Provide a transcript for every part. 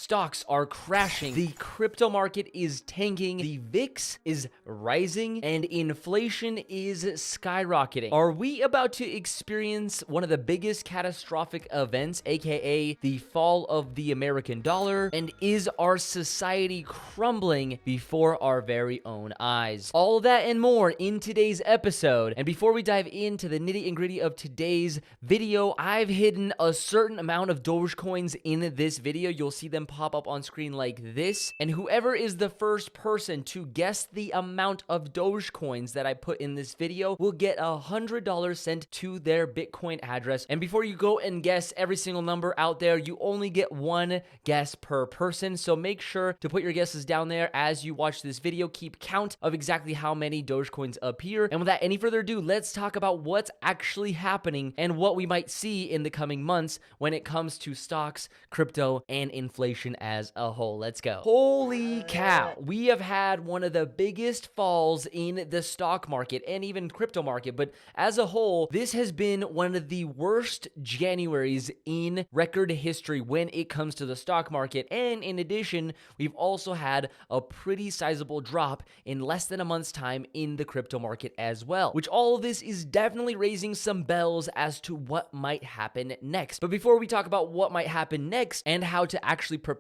Stocks are crashing. The crypto market is tanking. The VIX is rising and inflation is skyrocketing. Are we about to experience one of the biggest catastrophic events, aka the fall of the American dollar? And is our society crumbling before our very own eyes? All that and more in today's episode. And before we dive into the nitty and gritty of today's video, I've hidden a certain amount of Dogecoins in this video. You'll see them pop up on screen like this. And whoever is the first person to guess the amount of Dogecoins that I put in this video will get $100 sent to their Bitcoin address. And before you go and guess every single number out there, you only get one guess per person. So make sure to put your guesses down there as you watch this video. Keep count of exactly how many Dogecoins appear. And without any further ado, let's talk about what's actually happening and what we might see in the coming months when it comes to stocks, crypto, and inflation as a whole. Let's go. Holy cow. We have had one of the biggest falls in the stock market and even crypto market, but as a whole, this has been one of the worst Januaries in record history when it comes to the stock market. And in addition, we've also had a pretty sizable drop in less than a month's time in the crypto market as well, which all of this is definitely raising some bells as to what might happen next. But before we talk about what might happen next and how to actually prepare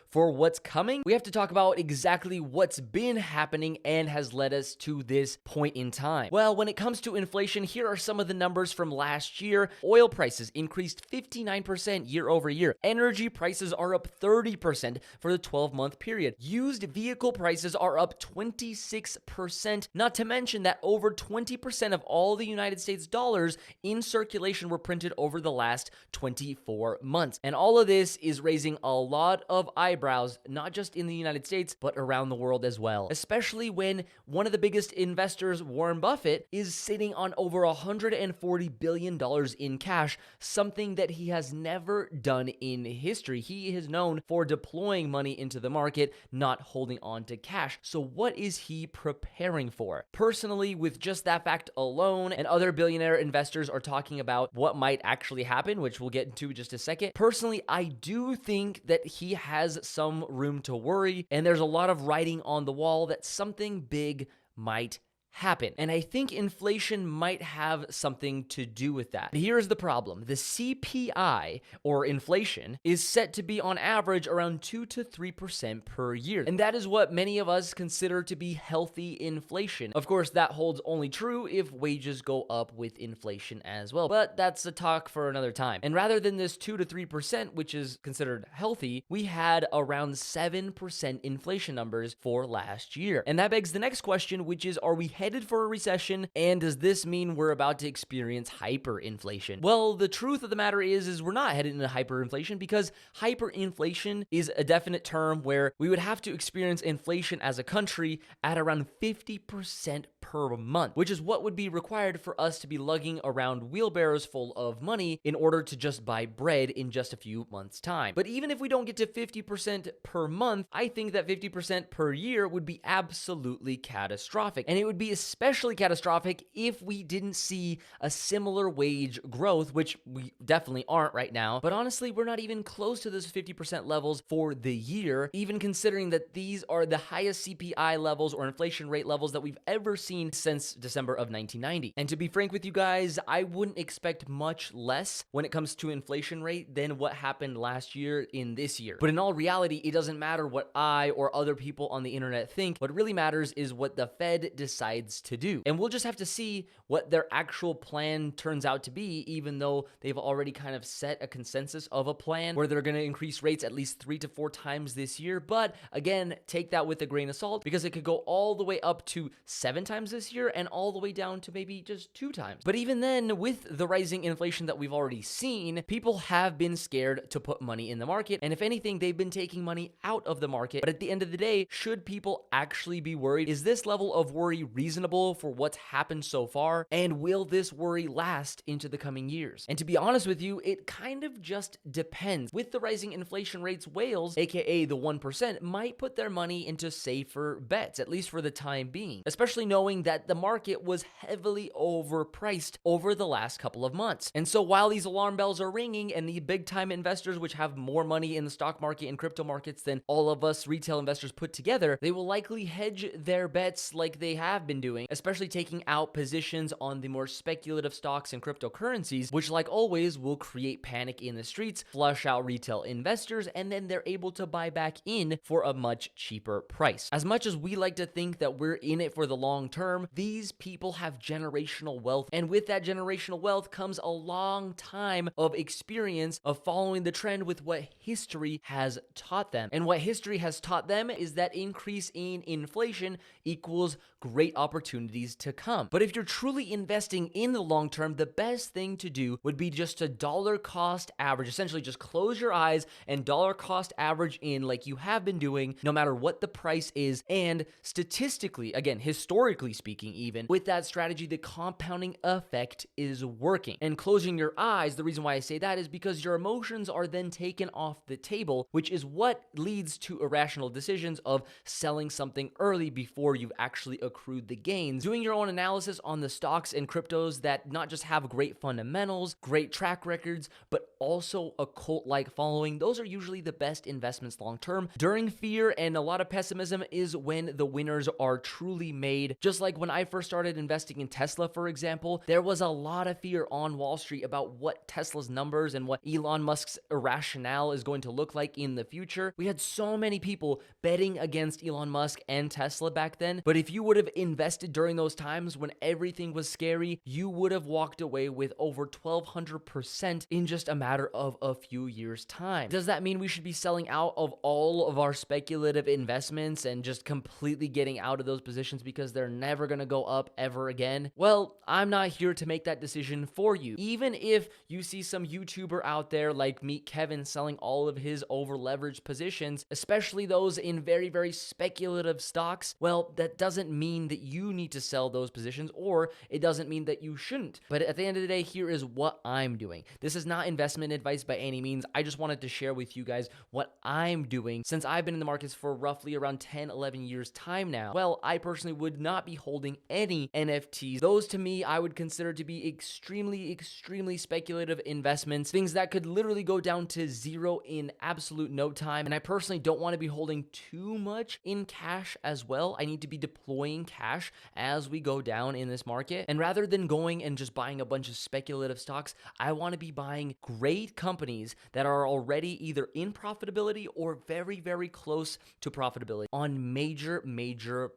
for what's coming, we have to talk about exactly what's been happening and has led us to this point in time. Well, when it comes to inflation, here are some of the numbers from last year. Oil prices increased 59% year over year. Energy prices are up 30% for the 12-month period. Used vehicle prices are up 26%, not to mention that over 20% of all the United States dollars in circulation were printed over the last 24 months. And all of this is raising a lot of eyebrows, not just in the United States, but around the world as well, especially when one of the biggest investors, Warren Buffett, is sitting on over $140 billion in cash, something that he has never done in history. He is known for deploying money into the market, not holding on to cash. So what is he preparing for? Personally, with just that fact alone, and other billionaire investors are talking about what might actually happen, which we'll get into in just a second. Personally, I do think that he has some room to worry, and there's a lot of writing on the wall that something big might happen. And I think inflation might have something to do with that. Here's the problem. The CPI, or inflation, is set to be on average around 2 to 3% per year. And that is what many of us consider to be healthy inflation. Of course, that holds only true if wages go up with inflation as well. But that's a talk for another time. And rather than this 2 to 3%, which is considered healthy, we had around 7% inflation numbers for last year. And that begs the next question, which is, are we headed for a recession, and does this mean we're about to experience hyperinflation? Well, the truth of the matter is we're not headed into hyperinflation, because hyperinflation is a definite term where we would have to experience inflation as a country at around 50% per month, which is what would be required for us to be lugging around wheelbarrows full of money in order to just buy bread in just a few months' time. But even if we don't get to 50% per month, I think that 50% per year would be absolutely catastrophic. And it would be especially catastrophic if we didn't see a similar wage growth, which we definitely aren't right now. But honestly, we're not even close to those 50% levels for the year, even considering that these are the highest CPI levels or inflation rate levels that we've ever seen since December of 1990. And to be frank with you guys, I wouldn't expect much less when it comes to inflation rate than what happened last year in this year. But in all reality, it doesn't matter what I or other people on the internet think. What really matters is what the Fed decides to do. And we'll just have to see what their actual plan turns out to be, even though they've already kind of set a consensus of a plan where they're going to increase rates at least 3 to 4 times this year. But again, take that with a grain of salt, because it could go all the way up to 7 times this year and all the way down to maybe just 2 times. But even then, with the rising inflation that we've already seen, people have been scared to put money in the market. And if anything, they've been taking money out of the market. But at the end of the day, should people actually be worried? Is this level of worry reasonable for what's happened so far? And will this worry last into the coming years? And to be honest with you, it kind of just depends. With the rising inflation rates, whales, aka the 1%, might put their money into safer bets, at least for the time being, especially knowing showing that the market was heavily overpriced over the last couple of months. And so while these alarm bells are ringing and the big time investors, which have more money in the stock market and crypto markets than all of us retail investors put together, they will likely hedge their bets like they have been doing, especially taking out positions on the more speculative stocks and cryptocurrencies, which like always will create panic in the streets, flush out retail investors, and then they're able to buy back in for a much cheaper price. As much as we like to think that we're in it for the long term, these people have generational wealth, and with that generational wealth comes a long time of experience of following the trend with what history has taught them. And what history has taught them is that increase in inflation equals great opportunities to come. But if you're truly investing in the long term, the best thing to do would be just a dollar cost average. Essentially, just close your eyes and dollar cost average in like you have been doing, no matter what the price is. And statistically, again, historically speaking, even with that strategy, the compounding effect is working. And closing your eyes, the reason why I say that is because your emotions are then taken off the table, which is what leads to irrational decisions of selling something early before you've actually accrued the gains. Doing your own analysis on the stocks and cryptos that not just have great fundamentals, great track records, but also a cult-like following, those are usually the best investments long term. During fear and a lot of pessimism is when the winners are truly made. Just like when I first started investing in Tesla, for example, there was a lot of fear on Wall Street about what Tesla's numbers and what Elon Musk's rationale is going to look like in the future. We had so many people betting against Elon Musk and Tesla back then, but if you would have invested during those times when everything was scary, you would have walked away with over 1,200% in just a matter of a few years' time. Does that mean we should be selling out of all of our speculative investments and just completely getting out of those positions because they're never going to go up ever again? Well, I'm not here to make that decision for you. Even if you see some YouTuber out there like Meet Kevin selling all of his over-leveraged positions, especially those in very, very speculative stocks, well, that doesn't mean that you need to sell those positions, or it doesn't mean that you shouldn't. But at the end of the day, here is what I'm doing. This is not investment advice by any means. I just wanted to share with you guys what I'm doing since I've been in the markets for roughly around 10, 11 years time now. Well, I personally would not be holding any NFTs. Those to me, I would consider to be extremely, extremely speculative investments, things that could literally go down to zero in absolute no time. And I personally don't want to be holding too much in cash as well. I need to be deploying cash as we go down in this market. And rather than going and just buying a bunch of speculative stocks, I want to be buying great companies that are already either in profitability or very, very close to profitability on major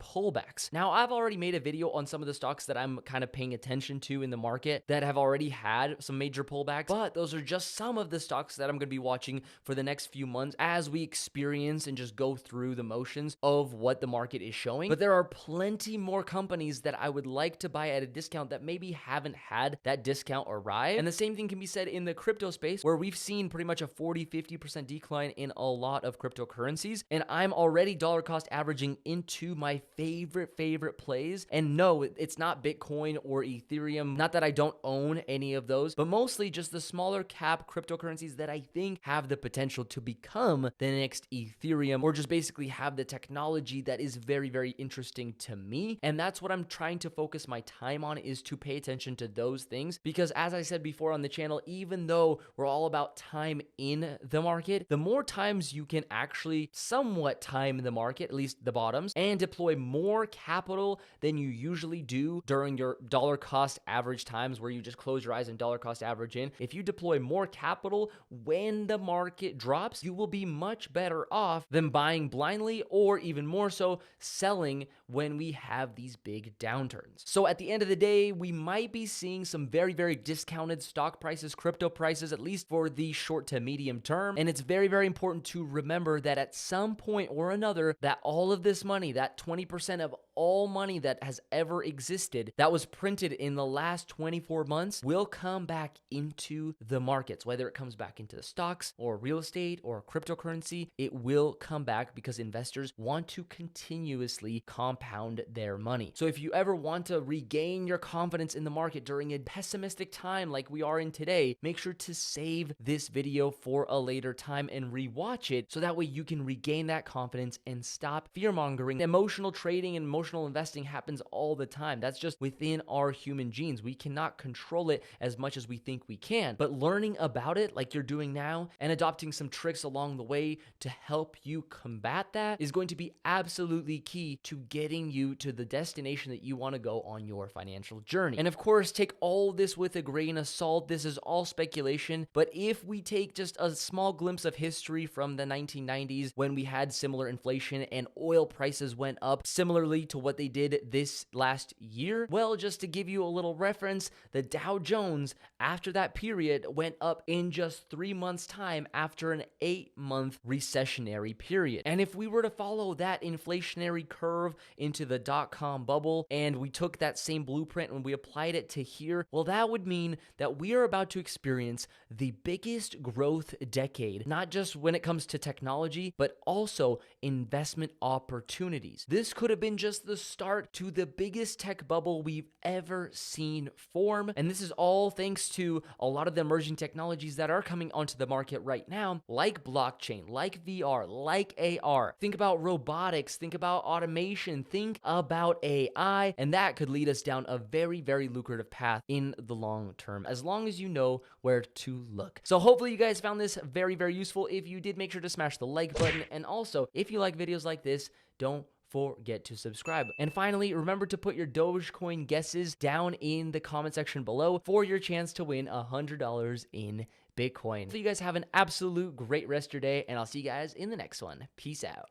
pullbacks. Now, I've already made a video on some of the stocks that I'm kind of paying attention to in the market that have already had some major pullbacks, but those are just some of the stocks that I'm going to be watching for the next few months as we experience and just go through the motions of what the market is showing. But there are plenty more companies that I would like to buy at a discount that maybe haven't had that discount arrive. And the same thing can be said in the crypto space, where we've seen pretty much a 40-50% decline in a lot of cryptocurrencies. And I'm already dollar cost averaging into my favorite plays. And no, it's not Bitcoin or Ethereum. Not that I don't own any of those, but mostly just the smaller cap cryptocurrencies that I think have the potential to become the next Ethereum, or just basically have the technology that is very, very interesting to me. And that's what I'm trying to focus my time on, is to pay attention to those things. Because as I said before on the channel, even though we're all about time in the market, the more times you can actually somewhat time the market, at least the bottoms, and deploy more capital than you usually do during your dollar cost average times where you just close your eyes and dollar cost average in. If you deploy more capital when the market drops, you will be much better off than buying blindly, or even more so, selling when we have these big downturns. So at the end of the day, we might be seeing some very, very discounted stock prices, crypto prices, at least for the short to medium term. And it's very, very important to remember that at some point or another, that all of this money, that 20% of all money that has ever existed that was printed in the last 24 months will come back into the markets. Whether it comes back into the stocks or real estate or cryptocurrency, it will come back because investors want to continuously compound their money. So if you ever want to regain your confidence in the market during a pessimistic time like we are in today, make sure to save this video for a later time and rewatch it, so that way you can regain that confidence and stop fear mongering. Emotional trading and emotional investing investing happens all the time. That's just within our human genes. We cannot control it as much as we think we can. But learning about it like you're doing now and adopting some tricks along the way to help you combat that is going to be absolutely key to getting you to the destination that you want to go on your financial journey. And of course, take all this with a grain of salt. This is all speculation, but if we take just a small glimpse of history from the 1990s when we had similar inflation and oil prices went up similarly to what they did this last year, well, just to give you a little reference, the Dow Jones after that period went up in just 3 months' time after an 8-month recessionary period. And if we were to follow that inflationary curve into the dot-com bubble and we took that same blueprint and we applied it to here, well, that would mean that we are about to experience the biggest growth decade, not just when it comes to technology, but also investment opportunities. This could have been just the start to the biggest tech bubble we've ever seen form. And this is all thanks to a lot of the emerging technologies that are coming onto the market right now, like blockchain, like VR, like AR. Think about robotics, think about automation, think about AI, and that could lead us down a very, very lucrative path in the long term, as long as you know where to look. So hopefully you guys found this very, very useful. If you did, make sure to smash the like button. And also, if you like videos like this, don't forget to subscribe. And finally, remember to put your Dogecoin guesses down in the comment section below for your chance to win $100 in Bitcoin. So you guys have an absolute great rest of your day, and I'll see you guys in the next one. Peace out.